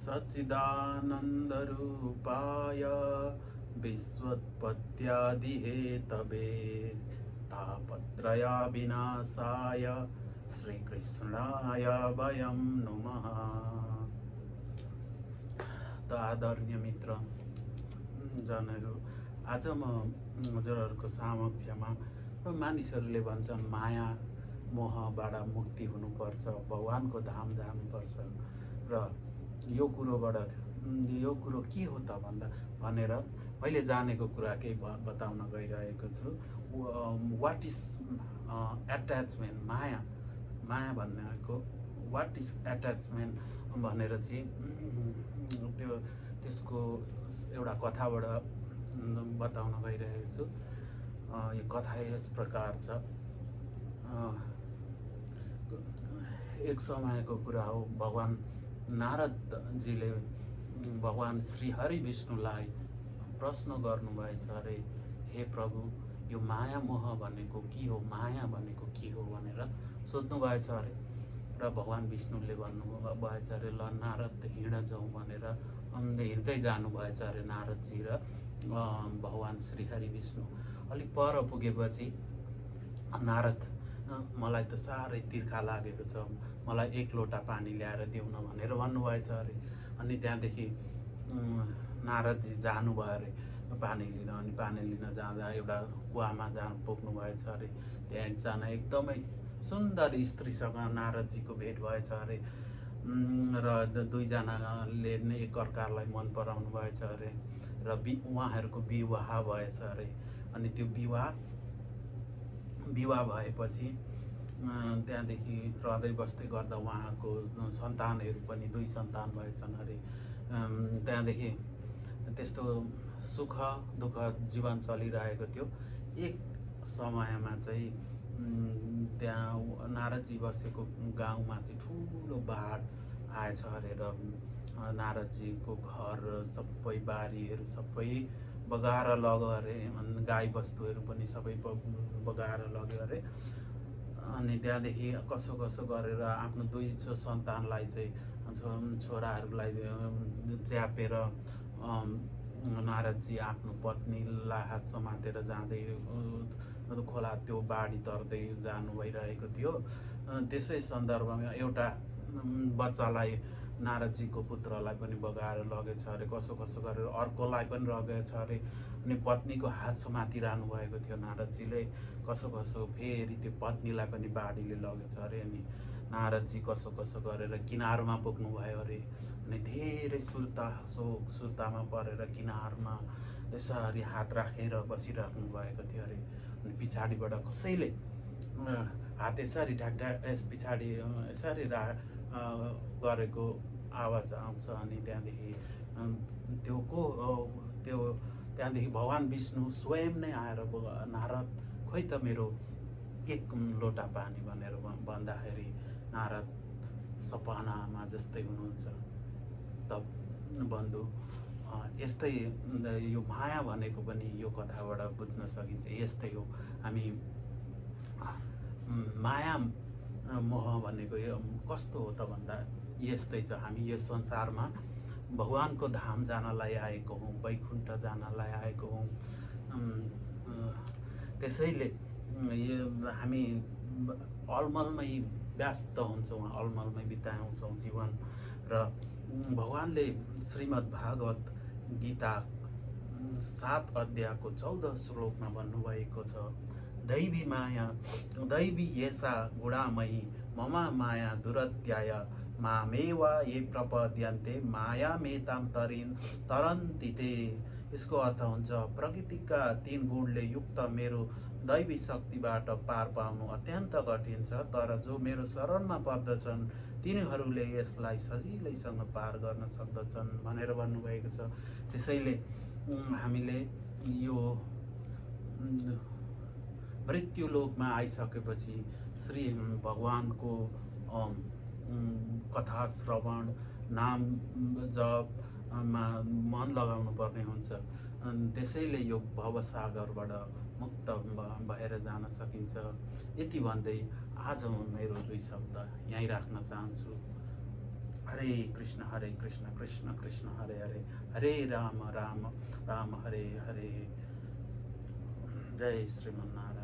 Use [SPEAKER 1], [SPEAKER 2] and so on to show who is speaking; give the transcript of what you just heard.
[SPEAKER 1] सच्चिदानन्दरूपाय विश्वोत्पत्त्यादिहेतवे तापत्रया विनाशाय श्रीकृष्णाय वयं नुमः। त आदरणीय मित्र जनहरू, आज म हजुरहरूको समक्षमा मानिसहरूले भन्छन् माया मोहबाट मुक्ति हुनुपर्छ, भगवानको धाम जानुपर्छ र यो कुरो के हो त भनेर मैले जानेको कुरा केही बताउन गइरहेको छु। वाट इज एट्याचमेन्ट, माया भनेको वाट इज एट्याचमेन्ट भनेर चाहिँ त्यसको एउटा कथाबाट बताउन गइरहेको छु। यो कथा यस प्रकार छ। एक समयको कुरा हो, भगवान नारदजीले भगवान श्री हरि विष्णुलाई प्रश्न गर्नुभएछ अरे, हे प्रभु, यो माया मोह भनेको के हो, माया भनेको के हो भनेर सोध्नु भएछ अरे। र भगवान विष्णुले भन्नुभएछ अरे, ल नारद हिँड जाउँ भनेर हिँड्दै जानुभएछ अरे नारदजी र भगवान श्री हरि विष्णु। अलिक पर पुगेपछि नारद, मलाई त साह्रै तिर्खा लागेको छ, मलाई एक लोटा पानी ल्याएर देऊ न भनेर भन्नुभएछ अरे। अनि त्यहाँदेखि नारदजी जानुभयो अरे पानी लिन। अनि पानी लिन जाँदा एउटा कुवामा पुग्नु भएछ अरे। त्यहाँ एकजना एकदमै सुन्दर स्त्रीसँग नारदजीको भेट भएछ अरे र दुईजनाले नै एकअर्कालाई मन पराउनु भएछ अरे र उहाँहरूको विवाह भएछ अरे। अनि त्यो विवाह भएपछि त्यहाँदेखि रहँदै बस्दै गर्दा उहाँको सन्तानहरू पनि 2 सन्तान भएछन् अरे। त्यहाँदेखि त्यस्तो सुख दुःख जीवन चलिरहेको थियो। एक समयमा चाहिँ त्यहाँ नारदजी बसेको गाउँमा चाहिँ ठुलो बाढ आएछ अरे र नारदजीको घर सबै बारीहरू सबै बगाएर लग्यो अरे। गाई बस्तुहरू पनि सबै बगाएर लग्यो अरे। अनि त्यहाँदेखि कसो गरेर आफ्नो 2 सन्तानलाई चाहिँ छोराहरूलाई च्यापेर नारदजी आफ्नो पत्नीलाई हात समातेर जाँदै खोला त्यो बाढी तर्दै जानु भइरहेको थियो। त्यसै सन्दर्भमा एउटा बच्चालाई, नारदजीको पुत्रलाई पनि बगाएर लगेछ अरे। कसो गरेर अर्कोलाई पनि लगेछ अरे। अनि पत्नीको हात समातिरहनु भएको थियो नारदजीले। कसो फेरि त्यो पत्नीलाई पनि बाढीले लगेछ अरे। अनि नारदजी कसो गरेर किनारमा पुग्नु भयो अरे। अनि धेरै सुर्तामा परेर किनारमा यसरी हात राखेर बसिराख्नु भएको थियो अरे। अनि पछाडिबाट कसैले हात यसरी पछाडि यसरी गरेको आवाज आउँछ। अनि त्यहाँदेखि त्यहाँदेखि भगवान विष्णु स्वयं नै आएर, नारद खोइ त मेरो 1 लोटा पानी भनेर भन्दाखेरि नारद सपनामा जस्तै हुनुहुन्छ। त बन्धु, यस्तै यो माया भनेको पनि यो कथाबाट बुझ्न सकिन्छ। यस्तै हो, हामी माया मोह भनेको कस्तो हो त भन्दा यस्तै छ। हामी यस संसारमा भगवानको धाम जानलाई आएको हौँ, वैकुण्ठ जानलाई आएको हौँ। त्यसैले हामी अलमलमै व्यस्त हुन्छौँ, अलमलमै बिताउँछौँ जीवन। र भगवानले श्रीमद् भागवत गीता 7 अध्यायको 14 श्लोकमा भन्नुभएको छ, दैवी माया दैवी येषा गुणामयी मम माया दुरत्याय मामेव ये प्रपद्यन्ते मायामेतां तरन्ति ते। यसको अर्थ हुन्छ, प्रकृतिका 3 गुणले युक्त मेरो दैवी शक्तिबाट पार पाउनु अत्यन्त कठिन छ, तर जो मेरो शरणमा पर्दछन् तिनीहरूले यसलाई सजिलैसँग पार गर्न सक्दछन् भनेर भन्नुभएको छ। त्यसैले हामीले यो मृत्युलोकमा आइसकेपछि श्री भगवानको कथा श्रवण, नाम जपमा मन लगाउनु पर्ने हुन्छ। त्यसैले यो भवसागरबाट मुक्त भएर जान सकिन्छ। यति भन्दै आज मेरो 2 शब्द यहीँ राख्न चाहन्छु। हरे कृष्ण कृष्ण कृष्ण हरे हरे, हरे राम राम राम हरे हरे। जय श्रीमन्नारायण।